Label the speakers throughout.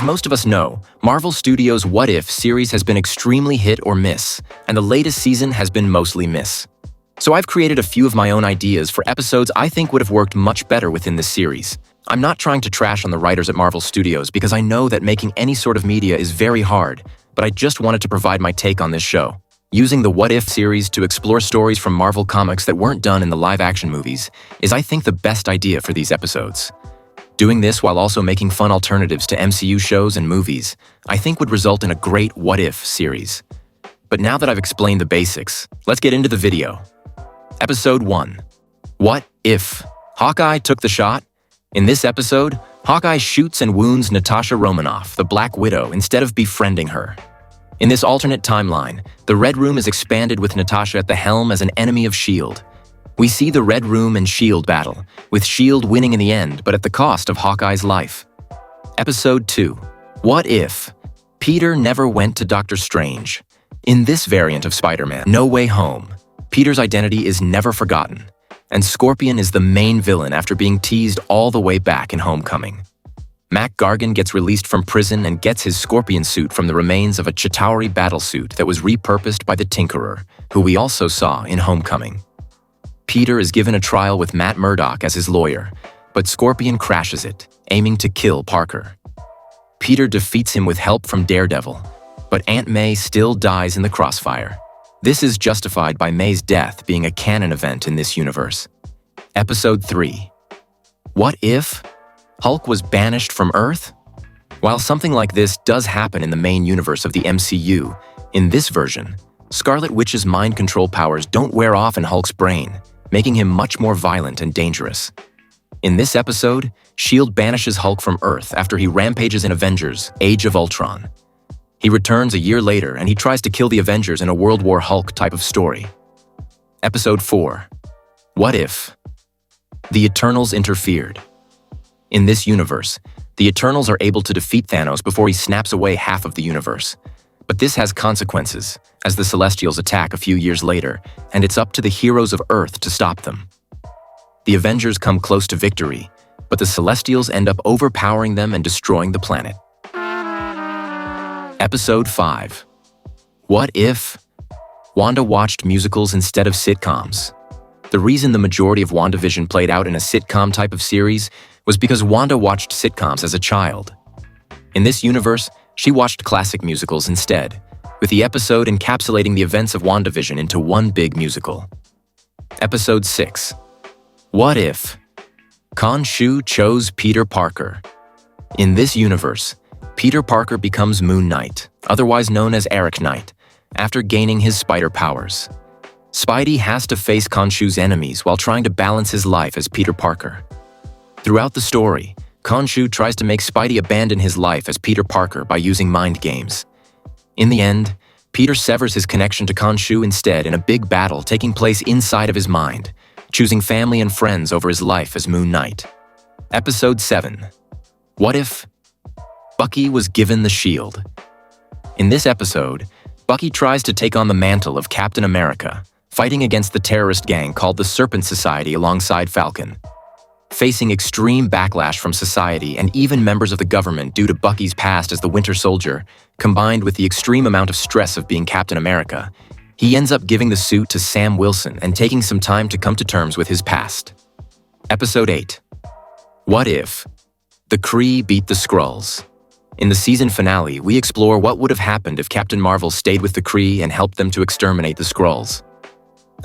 Speaker 1: most of us know, Marvel Studios' What If series has been extremely hit or miss, and the latest season has been mostly miss. So I've created a few of my own ideas for episodes I think would have worked much better within this series. I'm not trying to trash on the writers at Marvel Studios because I know that making any sort of media is very hard, but I just wanted to provide my take on this show. Using the What If series to explore stories from Marvel Comics that weren't done in the live-action movies is, I think, the best idea for these episodes. Doing this while also making fun alternatives to MCU shows and movies, I think would result in a great What If series. But now that I've explained the basics, let's get into the video. Episode 1. What If? Hawkeye took the shot? In this episode, Hawkeye shoots and wounds Natasha Romanoff, the Black Widow, instead of befriending her. In this alternate timeline, the Red Room is expanded with Natasha at the helm as an enemy of S.H.I.E.L.D. We see the Red Room and S.H.I.E.L.D. battle, with S.H.I.E.L.D. winning in the end, but at the cost of Hawkeye's life. Episode 2. What If? Peter never went to Doctor Strange. In this variant of Spider-Man, No Way Home, Peter's identity is never forgotten, and Scorpion is the main villain after being teased all the way back in Homecoming. Mac Gargan gets released from prison and gets his Scorpion suit from the remains of a Chitauri battlesuit that was repurposed by the Tinkerer, who we also saw in Homecoming. Peter is given a trial with Matt Murdock as his lawyer, but Scorpion crashes it, aiming to kill Parker. Peter defeats him with help from Daredevil, but Aunt May still dies in the crossfire. This is justified by May's death being a canon event in this universe. Episode 3. What if Hulk was banished from Earth? While something like this does happen in the main universe of the MCU, in this version, Scarlet Witch's mind control powers don't wear off in Hulk's brain, making him much more violent and dangerous. In this episode, S.H.I.E.L.D. banishes Hulk from Earth after he rampages in Avengers: Age of Ultron. He returns a year later and he tries to kill the Avengers in a World War Hulk type of story. Episode 4. What if the Eternals interfered? In this universe, the Eternals are able to defeat Thanos before he snaps away half of the universe. But this has consequences, as the Celestials attack a few years later, and it's up to the heroes of Earth to stop them. The Avengers come close to victory, but the Celestials end up overpowering them and destroying the planet. Episode 5. What if Wanda watched musicals instead of sitcoms? The reason the majority of WandaVision played out in a sitcom type of series was because Wanda watched sitcoms as a child. In this universe, she watched classic musicals instead, with the episode encapsulating the events of WandaVision into one big musical. Episode 6. What if Khonshu chose Peter Parker? In this universe, Peter Parker becomes Moon Knight, otherwise known as Eric Knight, after gaining his spider powers. Spidey has to face Khonshu's enemies while trying to balance his life as Peter Parker. Throughout the story, Khonshu tries to make Spidey abandon his life as Peter Parker by using mind games. In the end, Peter severs his connection to Khonshu instead in a big battle taking place inside of his mind, choosing family and friends over his life as Moon Knight. Episode 7. What if Bucky was given the shield? In this episode, Bucky tries to take on the mantle of Captain America, fighting against the terrorist gang called the Serpent Society alongside Falcon. Facing extreme backlash from society and even members of the government due to Bucky's past as the Winter Soldier, combined with the extreme amount of stress of being Captain America, he ends up giving the suit to Sam Wilson and taking some time to come to terms with his past. Episode 8. What if the Kree beat the Skrulls? In the season finale, we explore what would have happened if Captain Marvel stayed with the Kree and helped them to exterminate the Skrulls.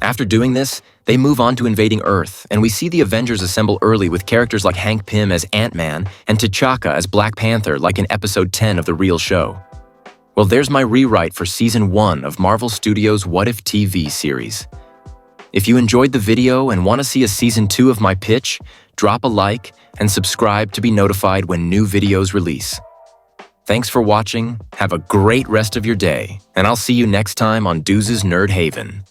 Speaker 1: After doing this, they move on to invading Earth, and we see the Avengers assemble early with characters like Hank Pym as Ant-Man and T'Chaka as Black Panther like in episode 10 of the real show. Well, there's my rewrite for season 1 of Marvel Studios' What If TV series. If you enjoyed the video and want to see a season 2 of my pitch, drop a like and subscribe to be notified when new videos release. Thanks for watching, have a great rest of your day, and I'll see you next time on Dooze's Nerd Haven.